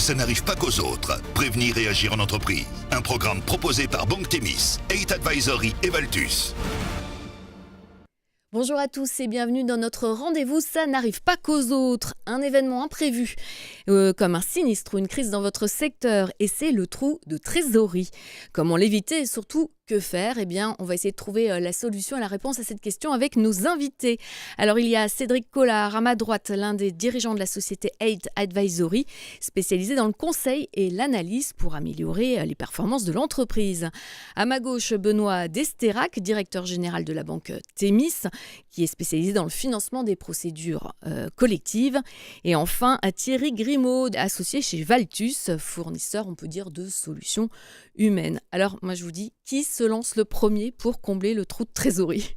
ça n'arrive pas qu'aux autres. Prévenir et agir en entreprise. Un programme proposé par Banque Thémis, Eight Advisory et Valtus. Bonjour à tous et bienvenue dans notre rendez-vous Ça n'arrive pas qu'aux autres. Un événement imprévu, comme un sinistre ou une crise dans votre secteur, et c'est le trou de trésorerie. Comment l'éviter et surtout que faire ? Eh bien, on va essayer de trouver la solution et la réponse à cette question avec nos invités. Alors, il y a Cédric Collard à ma droite, l'un des dirigeants de la société Eight Advisory, spécialisé dans le conseil et l'analyse pour améliorer les performances de l'entreprise. À ma gauche, Benoît Desterac, directeur général de la banque Thémis, qui est spécialisé dans le financement des procédures collectives. Et enfin, à Thierry Grimaud, associé chez Valtus, fournisseur, on peut dire, de solutions humaines. Alors, moi, je vous dis, qui se lance le premier pour combler le trou de trésorerie ?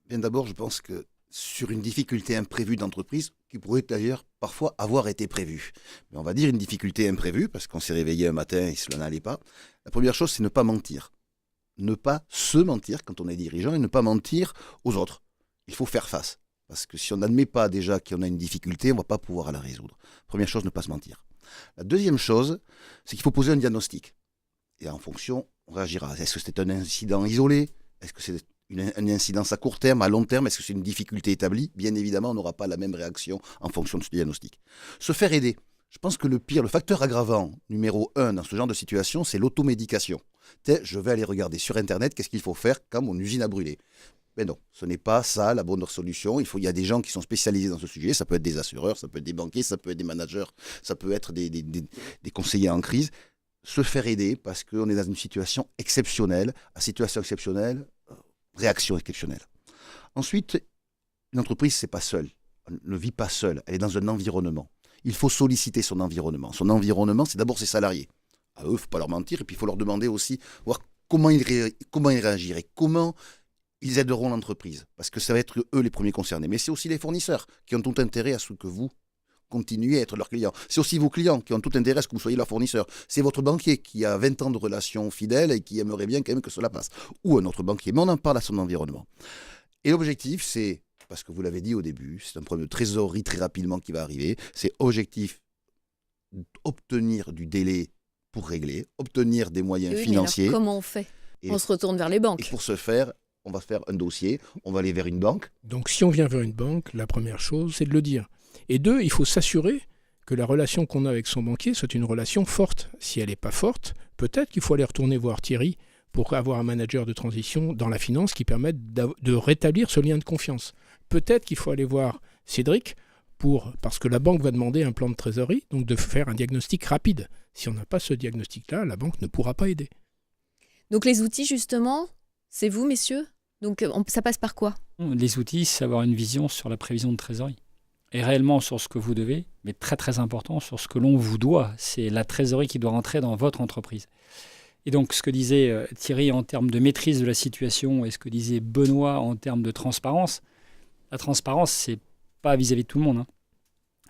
Bien d'abord, je pense que sur une difficulté imprévue d'entreprise, qui pourrait d'ailleurs parfois avoir été prévue, mais on va dire une difficulté imprévue, parce qu'on s'est réveillé un matin et cela n'allait pas, la première chose, c'est ne pas mentir. Ne pas se mentir quand on est dirigeant et ne pas mentir aux autres. Il faut faire face. Parce que si on n'admet pas déjà qu'on a une difficulté, on ne va pas pouvoir la résoudre. Première chose, ne pas se mentir. La deuxième chose, c'est qu'il faut poser un diagnostic. Et en fonction, on réagira. Est-ce que c'est un incident isolé ? Est-ce que c'est une incidence à court terme, à long terme ? Est-ce que c'est une difficulté établie ? Bien évidemment, on n'aura pas la même réaction en fonction de ce diagnostic. Se faire aider. Je pense que le facteur aggravant numéro 1 dans ce genre de situation, c'est l'automédication. Je vais aller regarder sur Internet qu'est-ce qu'il faut faire quand mon usine a brûlé. Mais non, ce n'est pas ça la bonne solution. Il y a des gens qui sont spécialisés dans ce sujet. Ça peut être des assureurs, ça peut être des banquiers, ça peut être des managers, ça peut être des conseillers en crise. Se faire aider parce qu'on est dans une situation exceptionnelle. À situation exceptionnelle, réaction exceptionnelle. Ensuite, une entreprise, c'est pas seule. Elle ne vit pas seule. Elle est dans un environnement. Il faut solliciter son environnement. Son environnement, c'est d'abord ses salariés. À eux, il ne faut pas leur mentir. Et puis, il faut leur demander aussi, voir comment ils réagiraient, comment ils aideront l'entreprise. Parce que ça va être eux les premiers concernés. Mais c'est aussi les fournisseurs qui ont tout intérêt à ce que vous continuez à être leurs clients. C'est aussi vos clients qui ont tout intérêt à ce que vous soyez leurs fournisseurs. C'est votre banquier qui a 20 ans de relations fidèles et qui aimerait bien quand même que cela passe. Ou un autre banquier. Mais on en parle à son environnement. Et l'objectif, c'est, parce que vous l'avez dit au début, c'est un problème de trésorerie très rapidement qui va arriver. C'est objectif d'obtenir du délai pour régler, obtenir des moyens financiers. Alors, comment on fait ? On se retourne vers les banques. Et pour ce faire, on va faire un dossier, on va aller vers une banque. Donc si on vient vers une banque, la première chose, c'est de le dire. Et deux, il faut s'assurer que la relation qu'on a avec son banquier soit une relation forte. Si elle n'est pas forte, peut-être qu'il faut aller retourner voir Thierry pour avoir un manager de transition dans la finance qui permette de rétablir ce lien de confiance. Peut-être qu'il faut aller voir Cédric parce que la banque va demander un plan de trésorerie, donc de faire un diagnostic rapide. Si on n'a pas ce diagnostic-là, la banque ne pourra pas aider. Donc les outils, justement, c'est vous, messieurs ? Donc ça passe par quoi ? Les outils, c'est avoir une vision sur la prévision de trésorerie. Et réellement sur ce que vous devez, mais très très important, sur ce que l'on vous doit. C'est la trésorerie qui doit rentrer dans votre entreprise. Et donc ce que disait Thierry en termes de maîtrise de la situation et ce que disait Benoît en termes de transparence, la transparence, c'est pas vis-à-vis de tout le monde. Hein.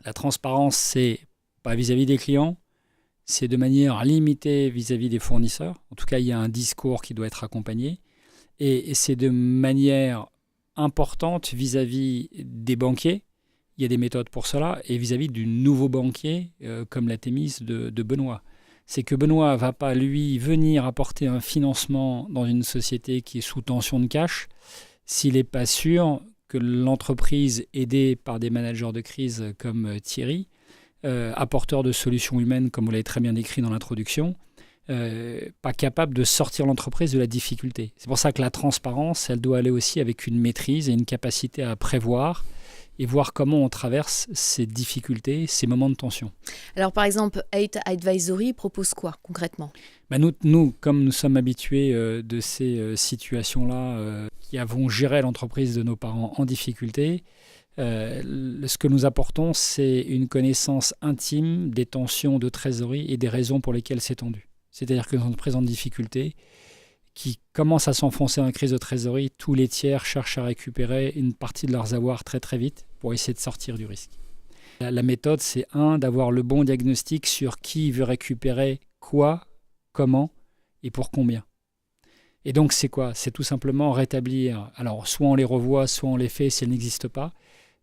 La transparence, c'est pas vis-à-vis des clients, c'est de manière limitée vis-à-vis des fournisseurs. En tout cas, il y a un discours qui doit être accompagné. Et c'est de manière importante vis-à-vis des banquiers. Il y a des méthodes pour cela. Et vis-à-vis du nouveau banquier, comme la Thémis de Benoît. C'est que Benoît ne va pas, lui, venir apporter un financement dans une société qui est sous tension de cash s'il n'est pas sûr que l'entreprise, aidée par des managers de crise comme Thierry, apporteur de solutions humaines, comme vous l'avez très bien décrit dans l'introduction, pas capable de sortir l'entreprise de la difficulté. C'est pour ça que la transparence, elle doit aller aussi avec une maîtrise et une capacité à prévoir et voir comment on traverse ces difficultés, ces moments de tension. Alors par exemple, Eight Advisory propose quoi concrètement ? Nous, comme nous sommes habitués de ces situations-là, qui avons géré l'entreprise de nos parents en difficulté, ce que nous apportons, c'est une connaissance intime des tensions de trésorerie et des raisons pour lesquelles c'est tendu. C'est-à-dire que dans une présente difficulté, qui commence à s'enfoncer en crise de trésorerie, tous les tiers cherchent à récupérer une partie de leurs avoirs très très vite pour essayer de sortir du risque. La méthode, c'est d'avoir le bon diagnostic sur qui veut récupérer quoi, comment et pour combien. Et donc c'est quoi ? C'est tout simplement rétablir, alors soit on les revoit, soit on les fait si elles n'existent pas,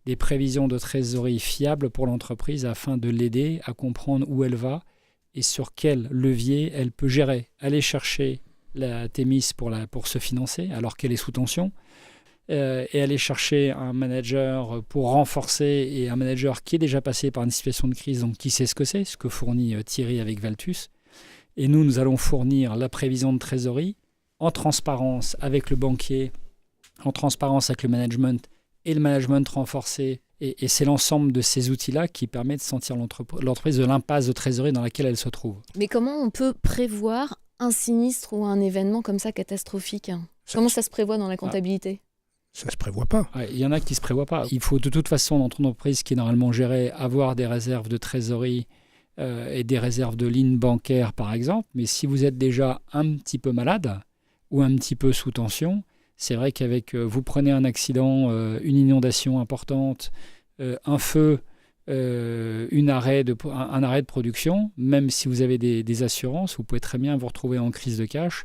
des prévisions de trésorerie fiables pour l'entreprise afin de l'aider à comprendre où elle va et sur quel levier elle peut gérer. Aller chercher la Thémis pour se financer alors qu'elle est sous tension, et aller chercher un manager pour renforcer, et un manager qui est déjà passé par une situation de crise, donc qui sait ce que c'est, ce que fournit Thierry avec Valtus. Et nous allons fournir la prévision de trésorerie en transparence avec le banquier, en transparence avec le management, et le management renforcé. Et c'est l'ensemble de ces outils-là qui permet de sortir l'entreprise de l'impasse de trésorerie dans laquelle elle se trouve. Mais comment on peut prévoir un sinistre ou un événement comme ça catastrophique ? Comment ça se prévoit dans la comptabilité ? Ça ne se prévoit pas. Il y en a qui ne se prévoient pas. Il faut de toute façon, dans une entreprise qui est normalement gérée, avoir des réserves de trésorerie et des réserves de ligne bancaire, par exemple. Mais si vous êtes déjà un petit peu malade ou un petit peu sous tension, c'est vrai qu'avec vous prenez un accident, une inondation importante, un feu, un arrêt de production, même si vous avez des assurances, vous pouvez très bien vous retrouver en crise de cash.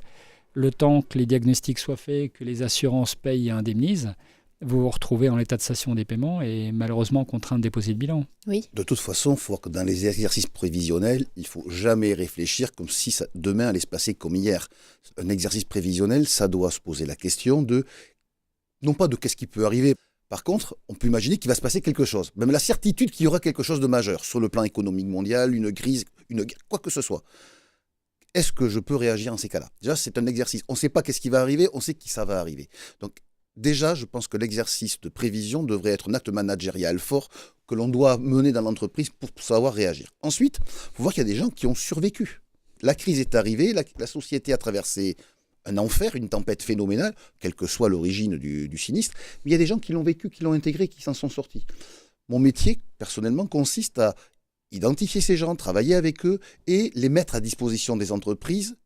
Le temps que les diagnostics soient faits, que les assurances payent et indemnisent, vous vous retrouvez en l'état de cessation des paiements et malheureusement contraint de déposer le bilan. Oui. De toute façon, il faut voir que dans les exercices prévisionnels, il ne faut jamais réfléchir comme si demain allait se passer comme hier. Un exercice prévisionnel, ça doit se poser la question non pas de qu'est-ce qui peut arriver. Par contre, on peut imaginer qu'il va se passer quelque chose. Même la certitude qu'il y aura quelque chose de majeur sur le plan économique mondial, une crise, une guerre, quoi que ce soit. Est-ce que je peux réagir en ces cas-là ? Déjà, c'est un exercice. On ne sait pas qu'est-ce qui va arriver, on sait qui ça va arriver. Donc, déjà, je pense que l'exercice de prévision devrait être un acte managérial fort que l'on doit mener dans l'entreprise pour savoir réagir. Ensuite, il faut voir qu'il y a des gens qui ont survécu. La crise est arrivée, la société a traversé un enfer, une tempête phénoménale, quelle que soit l'origine du sinistre, mais il y a des gens qui l'ont vécu, qui l'ont intégré, qui s'en sont sortis. Mon métier, personnellement, consiste à identifier ces gens, travailler avec eux et les mettre à disposition des entreprises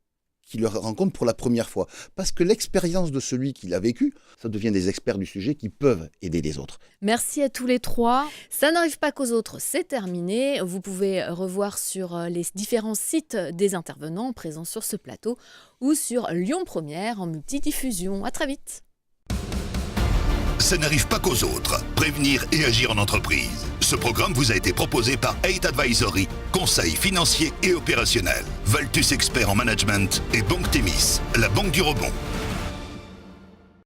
qui le rencontrent pour la première fois. Parce que l'expérience de celui qui l'a vécu, ça devient des experts du sujet qui peuvent aider les autres. Merci à tous les trois. Ça n'arrive pas qu'aux autres, c'est terminé. Vous pouvez revoir sur les différents sites des intervenants présents sur ce plateau ou sur Lyon Première en multidiffusion. À très vite. Ça n'arrive pas qu'aux autres. Prévenir et agir en entreprise. Ce programme vous a été proposé par 8 Advisory, conseil financier et opérationnel. Valtus expert en management et Banque Thémis, la banque du rebond.